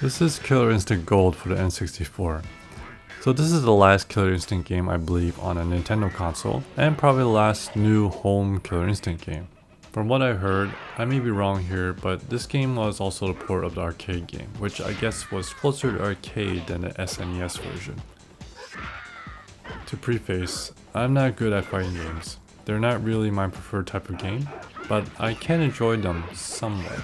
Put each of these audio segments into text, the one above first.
This is Killer Instinct Gold for the N64. So this is the last Killer Instinct game I believe on a Nintendo console, and probably the last new home Killer Instinct game. From what I heard, I may be wrong here, but this game was also the port of the arcade game, which I guess was closer to arcade than the SNES version. To preface, I'm not good at fighting games. They're not really my preferred type of game, but I can enjoy them somewhat.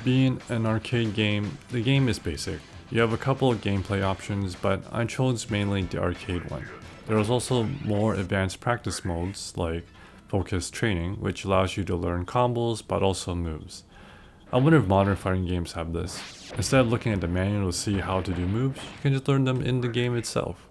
Being an arcade game, the game is basic. You have a couple of gameplay options, but I chose mainly the arcade one. There was also more advanced practice modes like focused training, which allows you to learn combos but also moves. I wonder if modern fighting games have this. Instead of looking at the manual to see how to do moves, you can just learn them in the game itself.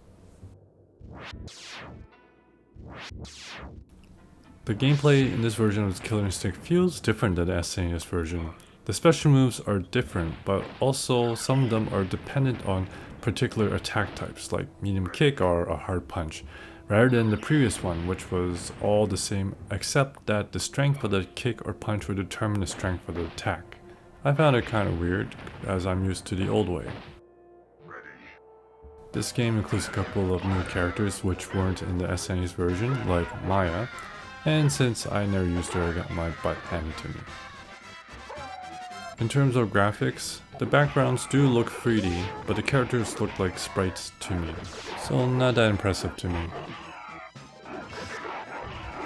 The gameplay in this version of Killer Instinct feels different than the SNES version. The special moves are different, but also some of them are dependent on particular attack types, like medium kick or a hard punch, rather than the previous one, which was all the same except that the strength of the kick or punch would determine the strength of the attack. I found it kind of weird, as I'm used to the old way. This game includes a couple of new characters which weren't in the SNES version, like Maya, and since I never used her, I got my butt handed to me. In terms of graphics, the backgrounds do look 3D, but the characters look like sprites to me, so not that impressive to me.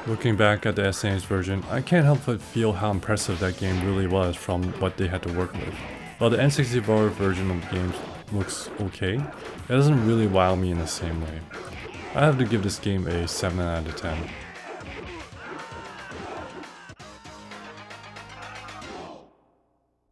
Looking back at the SNES version, I can't help but feel how impressive that game really was from what they had to work with. While the N64 version of the game looks okay, it doesn't really wow me in the same way. I have to give this game a 7 out of 10.